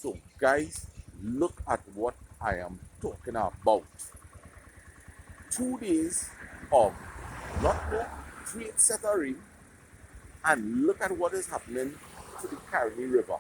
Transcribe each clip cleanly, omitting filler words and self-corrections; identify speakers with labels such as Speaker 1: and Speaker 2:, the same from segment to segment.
Speaker 1: So guys, look at what I am talking about. 2 days of not more great settling, and look at what is happening to the Carriage River.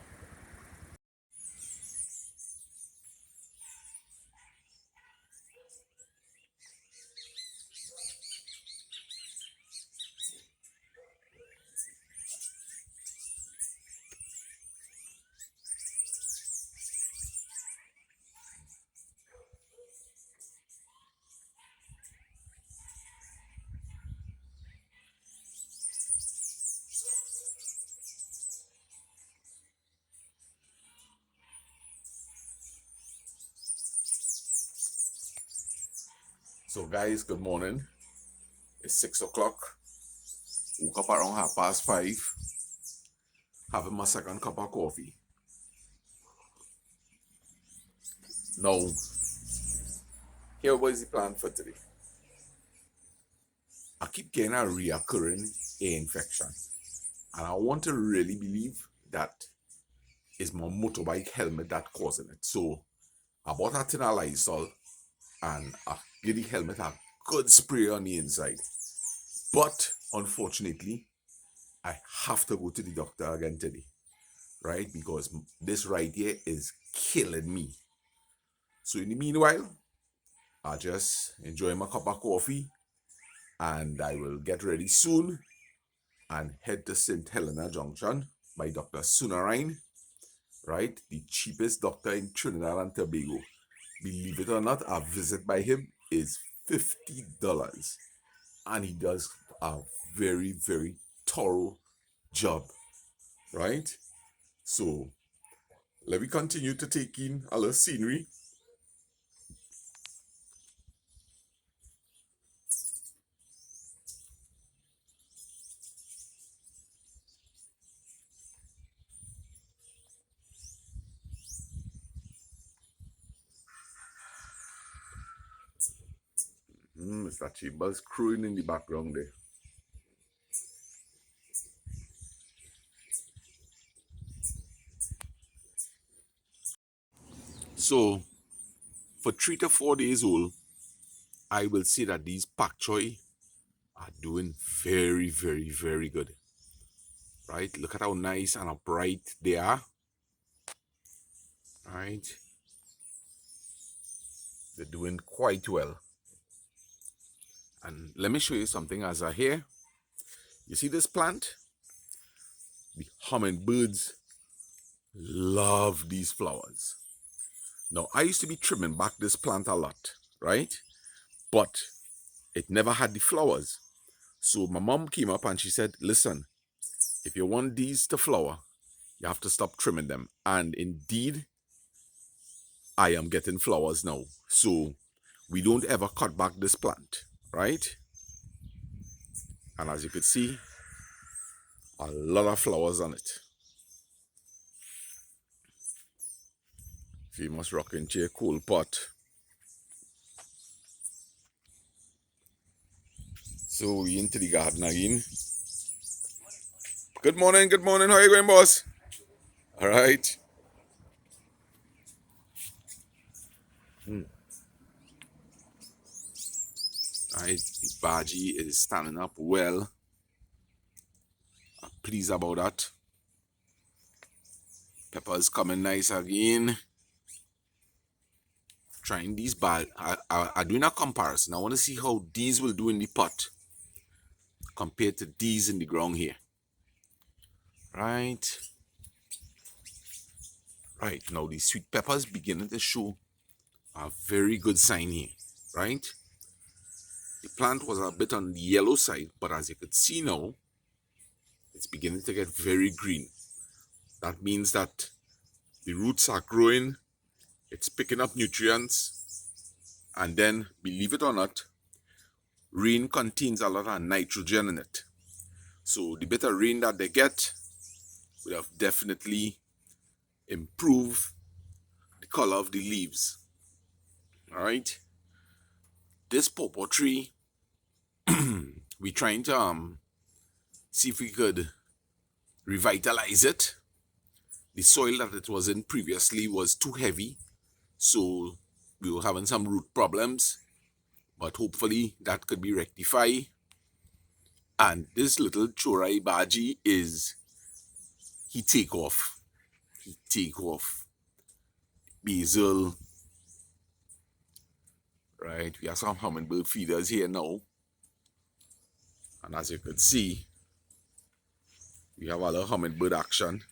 Speaker 1: So guys, good morning. It's 6 o'clock. Woke up around 5:30, having my second cup of coffee. Now, here was the plan for today. I keep getting a reoccurring ear infection, and I want to really believe that it's my motorbike helmet that causing it. So I bought a tin of Lysol and I give the helmet a good spray on the inside. But unfortunately, I have to go to the doctor again today, right? Because this right here is killing me. So in the meanwhile, I'll just enjoy my cup of coffee and I will get ready soon and head to St. Helena Junction by Dr. Sunarine, right? The cheapest doctor in Trinidad and Tobago. Believe it or not, a visit by him is $50. And he does a very, very thorough job, right? So let me continue to take in a little scenery. Mr. Chambers crowing in the background there. So for 3 to 4 days old, I will say that these pak choy are doing very, very, very good. Right? Look at how nice and how bright they are. Right? They're doing quite well. And let me show you something as I hear. You see this plant? The hummingbirds love these flowers. Now, I used to be trimming back this plant a lot, right? But it never had the flowers. So my mom came up and she said, listen, if you want these to flower, you have to stop trimming them. And indeed, I am getting flowers now. So we don't ever cut back this plant, right? And as you can see, a lot of flowers on it. Famous rocking chair coal pot. So we into the garden again. Good morning, good morning. How are you going, boss? All right. All right, the bhaji is standing up well. I'm pleased about that. Pepper's coming nice again. Trying these bag. I doing a comparison. I want to see how these will do in the pot compared to these in the ground here. Right. Right. Now the sweet peppers beginning to show a very good sign here. Right. The plant was a bit on the yellow side, but as you can see now, it's beginning to get very green. That means that the roots are growing, it's picking up nutrients, and then, believe it or not, rain contains a lot of nitrogen in it. So the bit of rain that they get will have definitely improved the color of the leaves. All right. This pawpaw tree, we're trying to see if we could revitalize it. the soil that it was in previously was too heavy, so we were having some root problems, but hopefully that could be rectified. And this little chorai baji he take off basil, right? We have some hummingbird feeders here now, and as you could see, we have a lot of hummingbird action.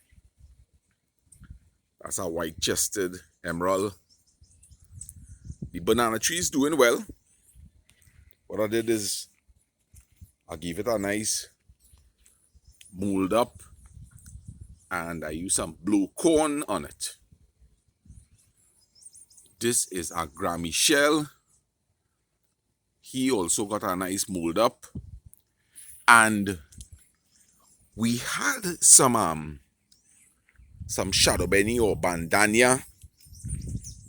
Speaker 1: That's a white-chested emerald. The banana tree is doing well. What I did is I gave it a nice mold up, and I used some blue corn on it. This is a Grammy shell. He also got a nice mold up, and we had some shadow benny or bandania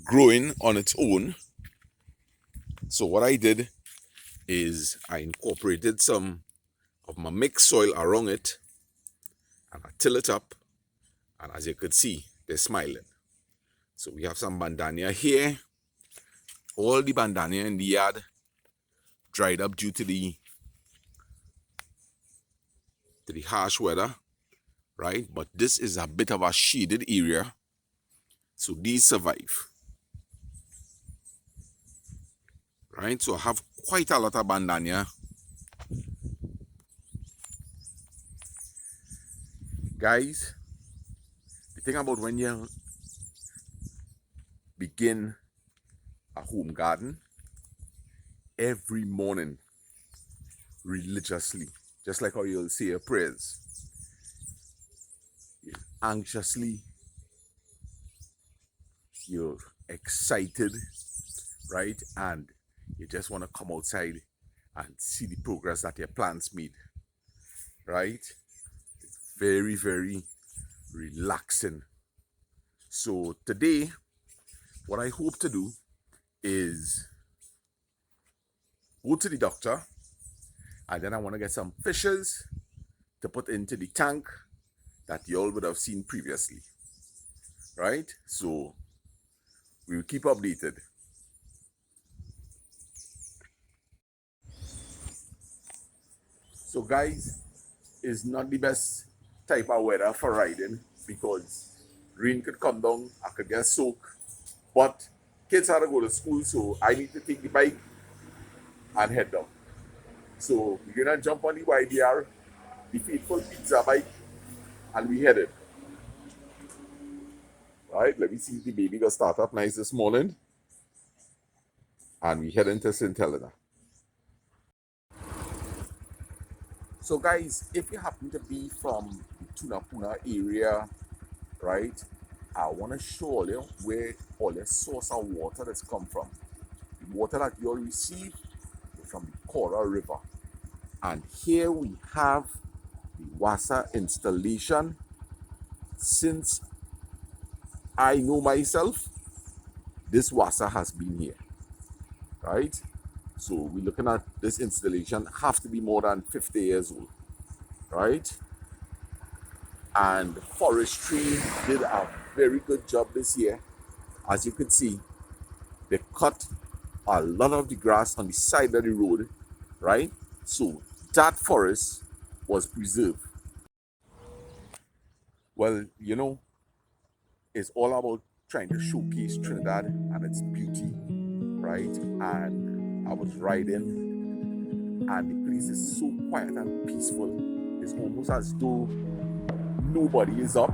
Speaker 1: growing on its own. So what I did is I incorporated some of my mixed soil around it, and I till it up, and as you could see, they're smiling. So we have some bandania here. All the bandania in the yard dried up due to the harsh weather, right? But this is a bit of a shaded area, so these survive, right? So I have quite a lot of bandania. Guys, the thing about when you begin a home garden, every morning, religiously, just like how you'll say your prayers, you're anxiously, you're excited, right? And you just want to come outside and see the progress that your plants made, right? It's very, very relaxing. So today, what I hope to do is go to the doctor, and then I want to get some fishes to put into the tank that you all would have seen previously, right? So we will keep updated. So guys, it's not the best type of weather for riding because rain could come down, I could get soaked, but kids had to go to school, so I need to take the bike and head down. So we're gonna jump on the YDR, the faithful pizza bike, and we headed. Right, let me see if the baby got start up nice this morning. And we head into St. Helena. So guys, if you happen to be from the Tunapuna area, right, I want to show you where all your source of water that's come from. The water that you'll receive is from the Cora River. And here we have the Wasa installation. Since I know myself, this Wasa has been here, right? So we're looking at this installation have to be more than 50 years old, right? And forestry did a very good job this year. As you can see, they cut a lot of the grass on the side of the road, right? So that forest was preserved. Well, you know, it's all about trying to showcase Trinidad and its beauty, right? And I was riding, and the place is so quiet and peaceful. It's almost as though nobody is up,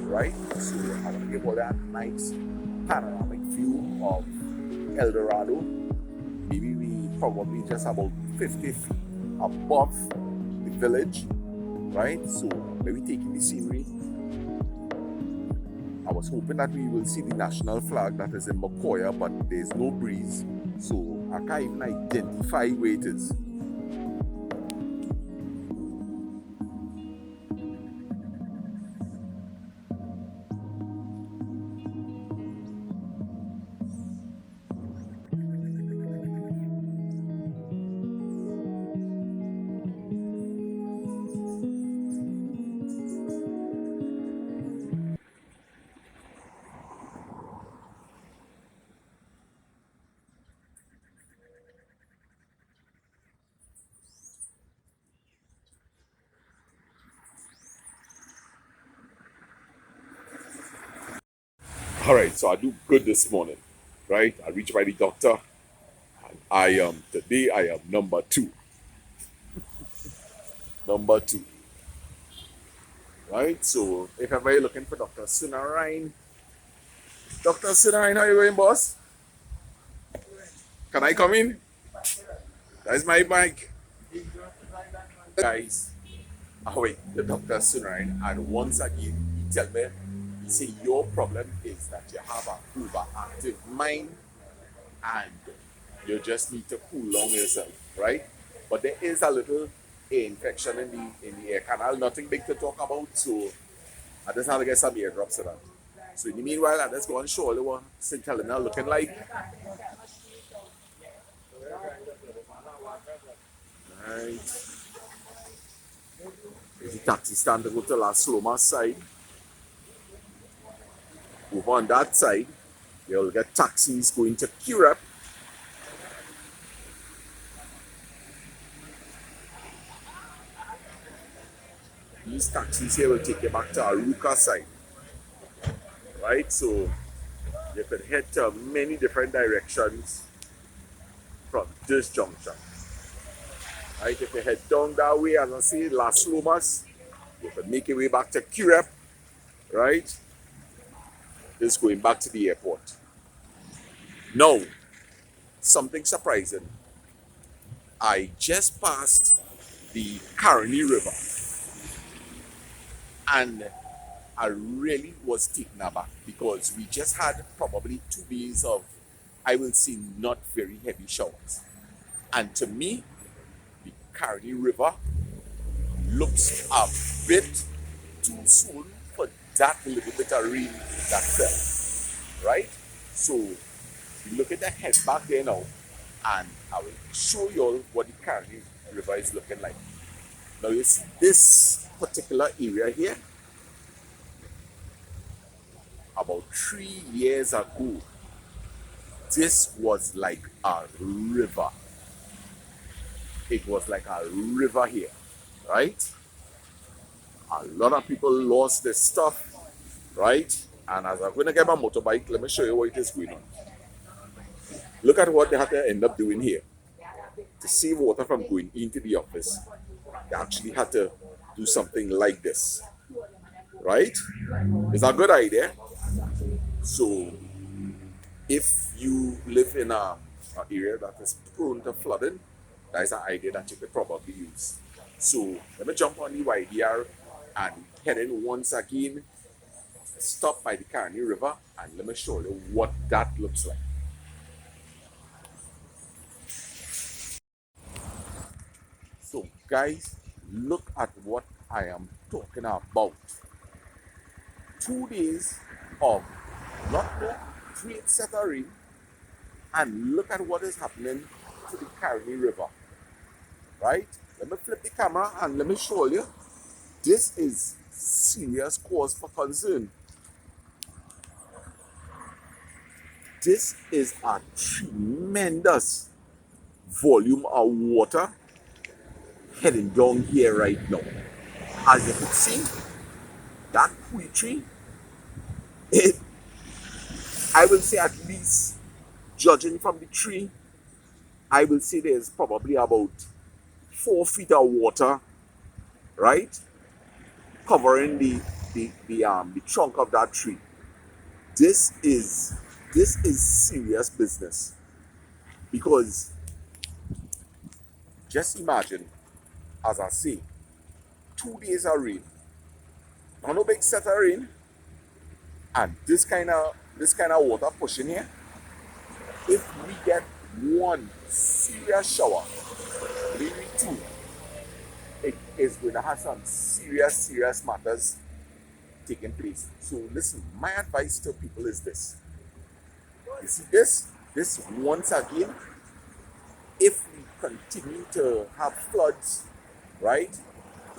Speaker 1: right? So I want to give all that nice panoramic view of El Dorado. Maybe we probably just about 50 feet above the village, right? So maybe taking the scenery. I was hoping that we will see the national flag that is in Makoya, but there's no breeze, so I can't even identify where it is. All right, so I do good this morning, right? I reached by the doctor. Today I am number two. Number two, right? So if ever you're looking for Dr. Sunarine, Dr. Sunarine, how you doing, boss? Can I come in? That's my mic. Guys, I wait the Dr. Sunarine, and once again, he tell me, he say your problem is that you have an overactive mind and you just need to cool down yourself, right? But there is a little infection in the ear canal, nothing big to talk about, so I just have to get some eardrops of that. So in the meanwhile, I just go and show you what St. Helena looking like. Right. There's the taxi stand to go to La Sloma side. Over on that side, you'll get taxis going to Curep. These taxis here will take you back to Aruka side. Right? So you can head to many different directions from this junction. Right? If you head down that way, as I say, Las Lomas, you can make your way back to Curep, right? Just going back to the airport. Now, something surprising. I just passed the Carriage River and I really was taken aback because we just had probably 2 days of, I will say, not very heavy showers. And to me, the Carriage River looks a bit too soon for that little bit of rain that fell, right? So we look at the head back there now, and I will show you all what the Carriage River is looking like. Now you see this particular area here, about 3 years ago, this was like a river. It was like a river here, right? A lot of people lost their stuff, right? And as I'm going to get my motorbike, let me show you what it is going on. Look at what they had to end up doing here. To save water from going into the office, they actually had to do something like this, right? It's a good idea. So if you live in an area that is prone to flooding, that is an idea that you could probably use. So let me jump on the YDR and head in once again, stop by the Carriage River, and let me show you what that looks like. So guys, look at what I am talking about. 2 days of not no great set of rain, and look at what is happening to the Carriage River, right? Let me flip the camera and let me show you. This is serious cause for concern. This is a tremendous volume of water heading down here right now. As you can see, that tree tree, I will say at least, judging from the tree, I will say there's probably about 4 feet of water, right, covering the trunk of that tree. This is serious business, because just imagine, as I say, 2 days of rain, not no big set of rain, and this kind of water pushing here. If we get one serious shower, maybe 2, it is going to have some serious matters taking place. So listen, my advice to people is this. You see this once again, if we continue to have floods, right,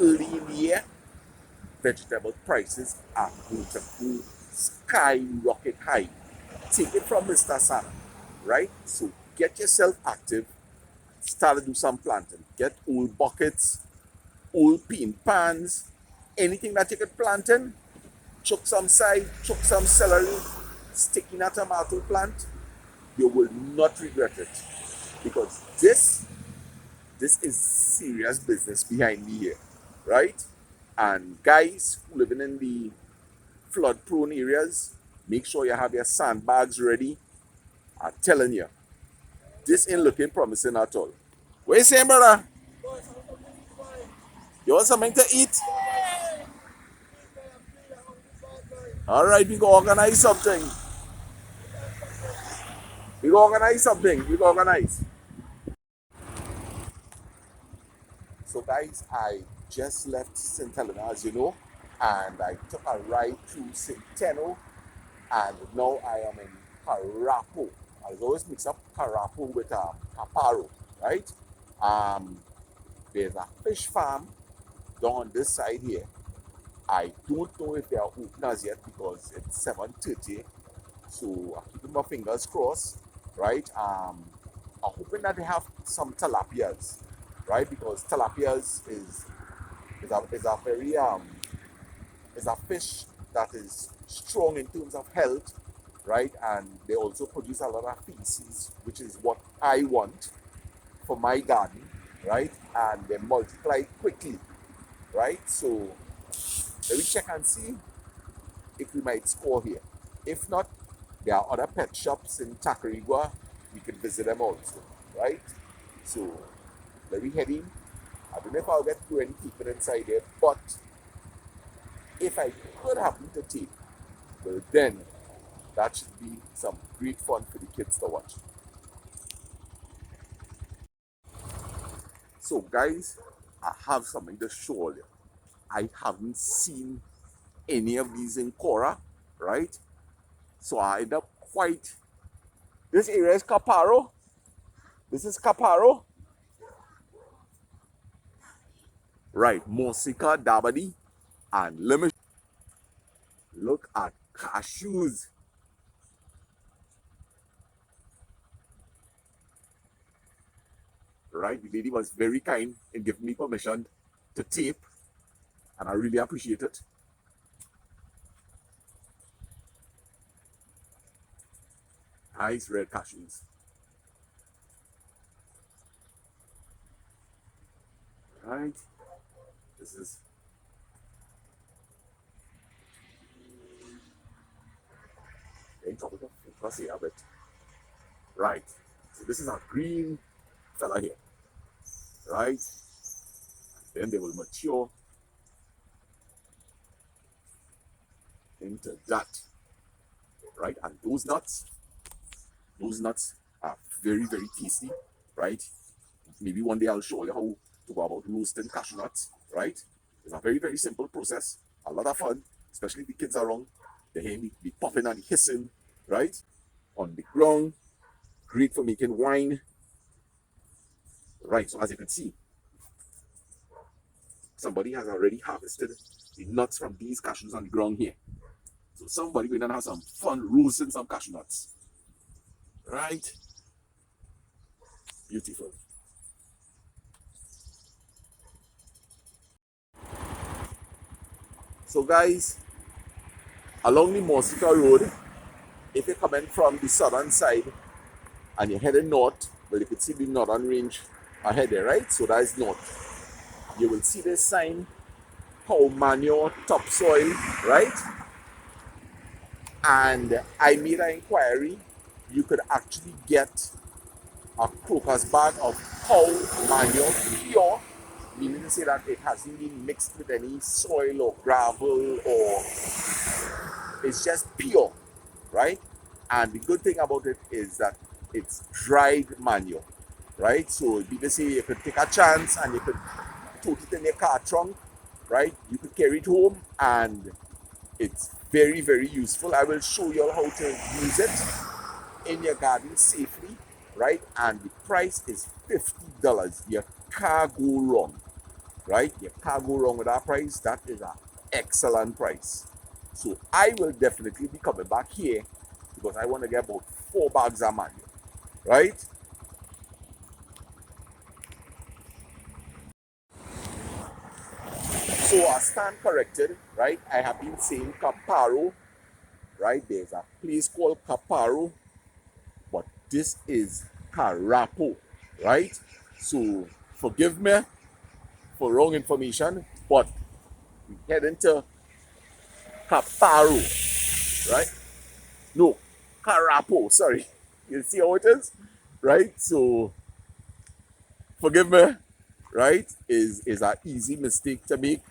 Speaker 1: early in the year, vegetable prices are going to go skyrocket high. Take it from Mr. Sana, right? So get yourself active, start to do some planting. Get old buckets, old paint pans, anything that you could plant in, chuck some side, chuck some celery, sticking a tomato plant, you will not regret it. Because this is serious business behind me here, right? And guys who living in the flood prone areas, make sure you have your sandbags ready. I'm telling you, this ain't looking promising at all. What you saying, brother? You want something to eat? All right, we go organize something. We go organize something. We go organize. So, guys, I just left St. Helena, as you know, and I took a ride through St. Teno, and now I am in Harako. I always mix up Harako with Caparo, right? Um, there's a fish farm down on this side here. I don't know if they are open as yet because it's 7:30. So I'm keeping my fingers crossed, right? I'm hoping that they have some tilapias, right? Because tilapias is a very is a fish that is strong in terms of health, right? And they also produce a lot of feces, which is what I want for my garden, right? And they multiply quickly, right? So let me check and see if we might score here. If not, there are other pet shops in Tacarigua. We can visit them also, right? So let me head in. I don't know if I'll get to do any keeping inside there, but if I could happen to take, well then that should be some great fun for the kids to watch. So guys, I have something to show you. I haven't seen any of these in Cora, right? So I end up quite. This area is Caparo. This is Caparo. Right, Mosika Dabadi. And let me look at cashews. Right, the lady was very kind in giving me permission to tape, and I really appreciate it. Nice red cashews. Right, this is very tropical. Let's see a bit. Right, so this is a green fella here. Right, then they will mature into that. Right, and those nuts are very, very tasty. Right, maybe one day I'll show you how to go about roasting cashew nuts, right? It's a very, very simple process, a lot of fun, especially if the kids are around. They hear me be popping and hissing, right? On the ground, great for making wine, right? So as you can see, somebody has already harvested the nuts from these cashews on the ground here. So somebody going to have some fun roasting some cashew nuts, right? Beautiful. So guys, along the Mosika Road, if you're coming from the southern side and you're heading north, well, you can see the northern range ahead there, right? So that is north. You will see this sign, cow manure, topsoil, right? And I made an inquiry. You could actually get a crocus bag of cow manure, pure, meaning to say that it hasn't been mixed with any soil or gravel, or it's just pure, right? And the good thing about it is that it's dried manure, right? So you can say you could take a chance and you could put it in your car trunk, right? You could carry it home, and it's very, very useful. I will show you how to use it in your garden safely, right? And the price is $50. You can't go wrong, right? You can't go wrong with that price. That is an excellent price. So I will definitely be coming back here because I want to get about 4 bags of manure, right? So I stand corrected, right? I have been saying Caparo, right? There's a place called Caparo, but this is Harako, right? So forgive me for wrong information, but we head into Caparo, right? No, Carapo, sorry. You see how it is? Right? So forgive me, right? Is an easy mistake to make,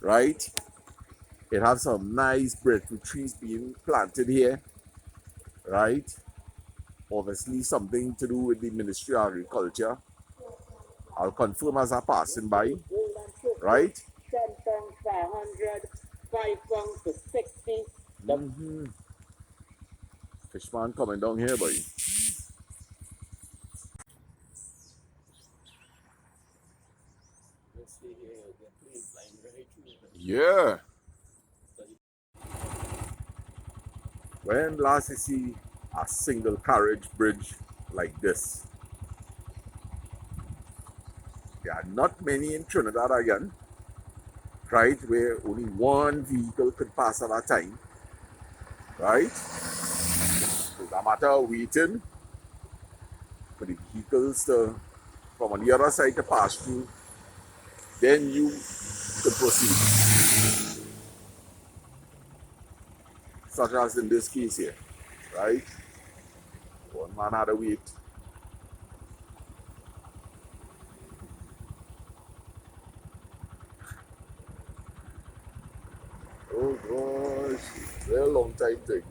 Speaker 1: right? It has some nice breadfruit trees being planted here, right? Obviously something to do with the Ministry of Agriculture. I'll confirm as I'm passing by, right?
Speaker 2: 10 pounds for 100, 5 pounds for 60.
Speaker 1: Mm-hmm. Fishman coming down here, buddy. Yeah. When last you see a single carriage bridge like this? There are not many in Trinidad again, right? Where only one vehicle could pass at a time, right? So it's a matter of waiting for the vehicles to, from on the other side to pass through, then you could proceed. Such as in this case here, right? One man had to wait. Oh gosh, very long time thing.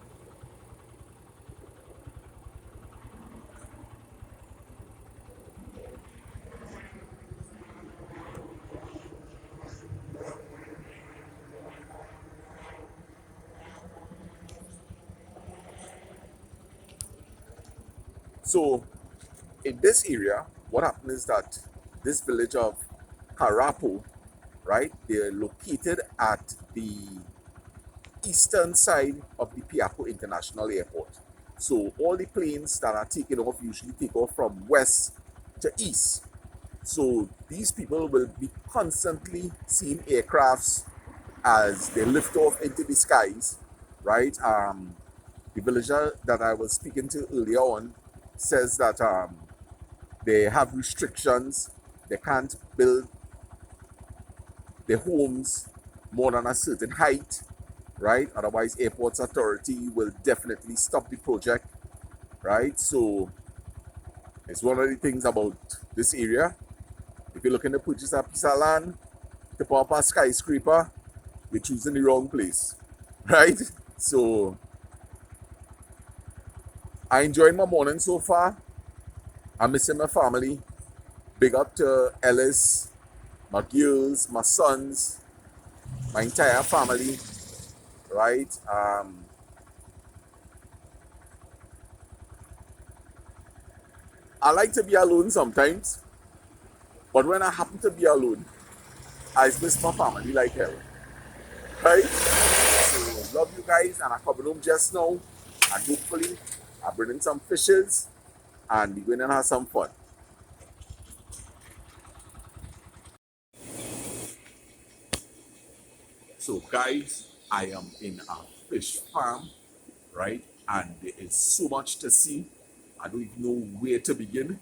Speaker 1: So in this area, what happened is that this village of Carapo, right, they're located at the eastern side of the Piaco International Airport. So all the planes that are taking off usually take off from west to east. So these people will be constantly seeing aircrafts as they lift off into the skies, right? The villager that I was speaking to earlier on says that they have restrictions. They can't build their homes more than a certain height, right? Otherwise, Airports Authority will definitely stop the project, right? So it's one of the things about this area. If you're looking to purchase a piece of land to put up a skyscraper, you're choosing the wrong place, right? So I enjoyed my morning so far. I'm missing my family. Big up to Ellis, my girls, my sons, my entire family, right? I like to be alone sometimes, but when I happen to be alone, I miss my family like hell, right? So love you guys, and I coming home just now, and hopefully I bring in some fishes, and we're gonna have some fun. So guys, I am in a fish farm, right? And there is so much to see. I don't even know where to begin,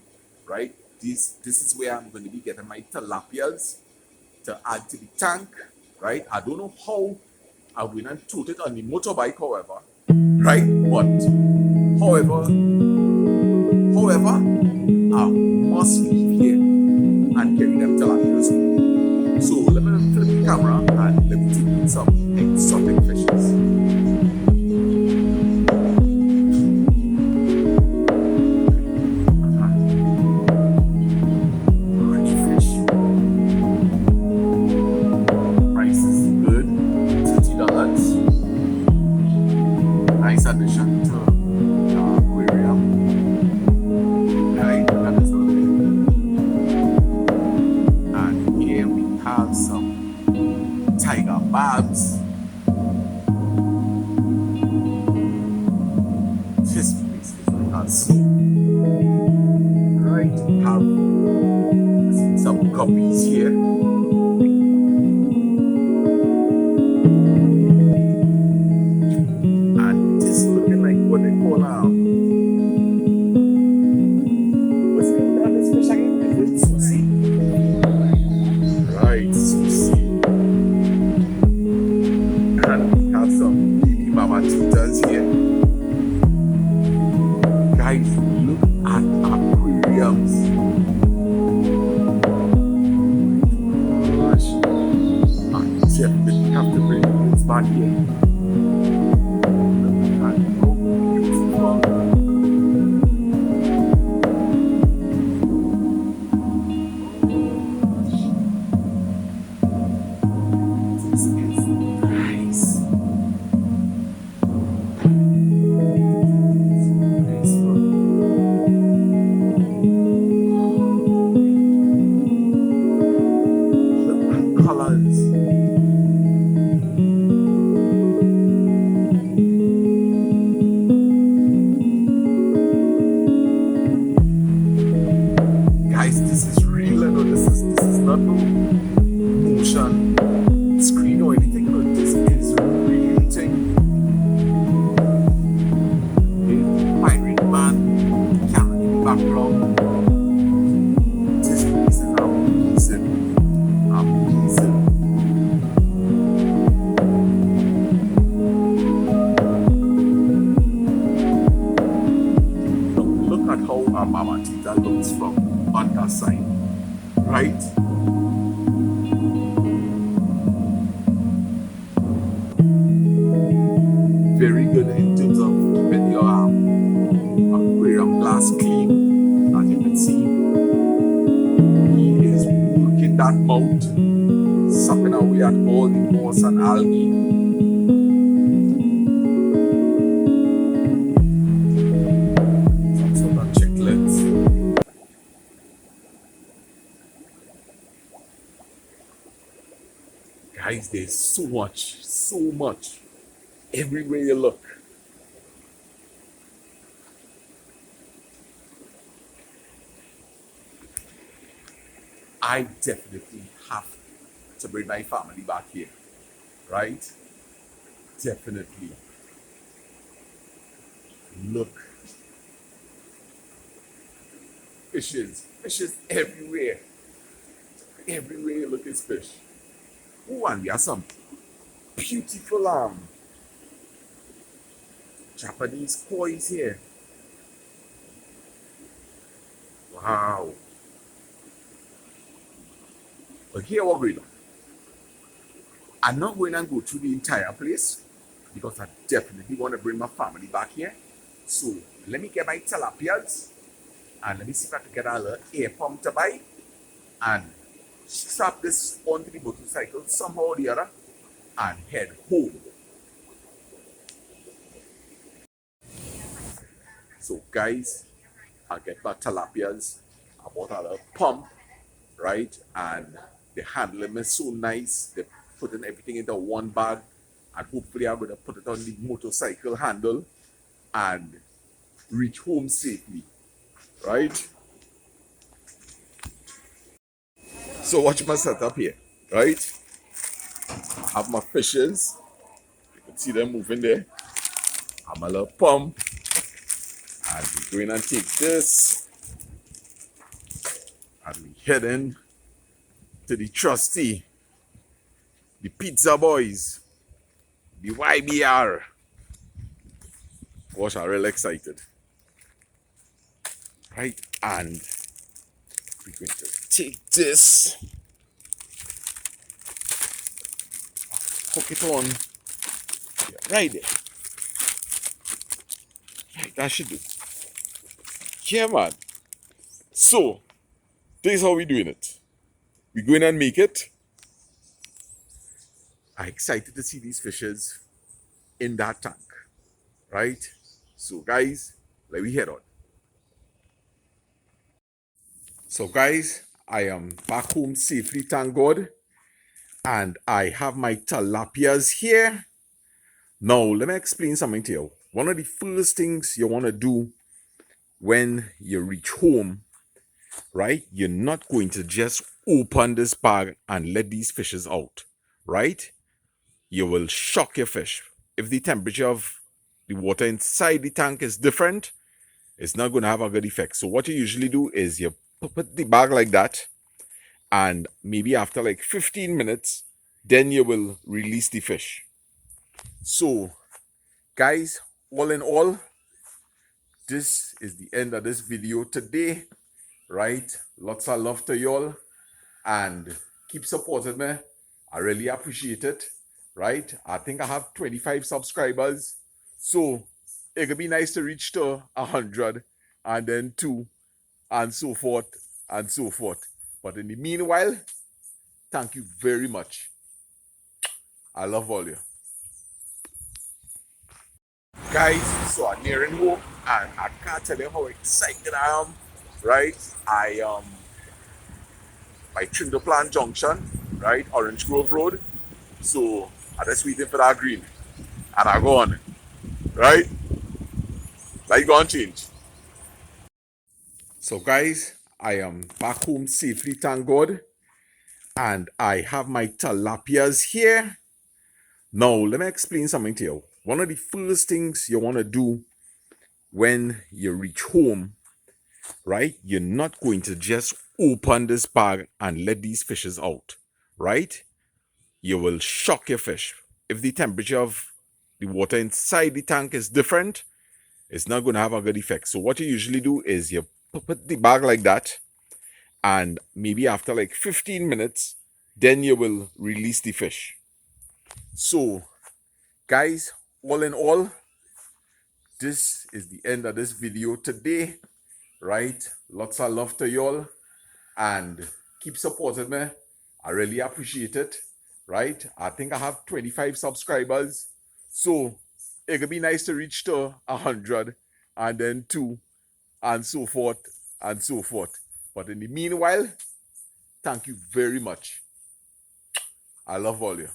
Speaker 1: right? This is where I'm going to be getting my tilapias to add to the tank, right? I don't know how I will not tote it on the motorbike, however, right? But however, I must leave here and carry them tilapias. So let me flip the camera and let me take in some exotic fishes. This place is like a zoo. Right? Have some guppies here. And called what's the name of this fish again? Is it sushi? Right, sushi. And we have some baby mamatitas here. Guys, look at aquariums. Gosh, I definitely have to bring this back here. Look at how beautiful. This is nice. Colors. Guys, this is real. No, this is not no motion screen or anything. No, this is real thing. The pirate man, camera in the background. This place is amazing. Amazing. Look at how our Mama Tita looks from on that side, right? Very good in terms of keeping your aquarium glass clean. As you can see, he is working that mouth, sucking away at all the moss and algae. Some sort of chicklets. Guys, there's so much everywhere you look. I definitely have to bring my family back here, right? Definitely. Look. Fishes everywhere. Everywhere you look is fish. Oh, and we have some beautiful Japanese koi's here. Wow. But here we're going on. I'm not going to go through the entire place because I definitely want to bring my family back here. So let me get my tilapias and let me see if I can get a little air pump to buy and strap this onto the motorcycle somehow or the other and head home. So guys, I'll get my tilapias. I bought a little pump, right? And the handling is so nice. They're putting everything into one bag and hopefully I'm going to put it on the motorcycle handle and reach home safely, right? So watch my setup here, right? I have my fishes. You can see them moving there. I have my little pump. And we go in and take this. And we head in to the trusty, the pizza boys, the YBR. Gosh, I'm really excited. Right, and we're going to take this, hook it on, right there. Right, that should do. Yeah, man. So, this is how we're doing it. We're going and make it. I'm excited to see these fishes in that tank, right? So, guys, let me head on. So, guys, I am back home safely, thank God. And I have my tilapias here. Now, let me explain something to you. One of the first things you want to do when you reach home, right? You're not going to just open this bag and let these fishes out, right? You will shock your fish. If the temperature of the water inside the tank is different, it's not going to have a good effect. So what you usually do is you put the bag like that, and maybe after like 15 minutes, then you will release the fish. So guys, all in all, this is the end of this video today, right? Lots of love to y'all, and keep supporting me. I really appreciate it, right? I think I have 25 subscribers, so it could be nice to reach to 100, and then 2, and so forth and so forth. But in the meanwhile, thank you very much. I love all you guys. So I'm nearing home, and I can't tell you how excited I am, right? I by Trinidad Junction, right, Orange Grove Road. So I just waiting for that green, and I go on, right? Like go on change. So guys, I am back home safely, thank God, and I have my tilapias here. Now let me explain something to you. One of the first things you want to do when you reach home, right? You're not going to just open this bag and let these fishes out, right? You will shock your fish. If the temperature of the water inside the tank is different, it's not going to have a good effect. So what you usually do is you put the bag like that, and maybe after like 15 minutes, then you will release the fish. So guys, all in all, this is the end of this video today, right? Lots of love to y'all, and keep supporting me. I really appreciate it, right? I think I have 25 subscribers, so it could be nice to reach to 100, and then 2, and so forth and so forth. But in the meanwhile, thank you very much. I love all you.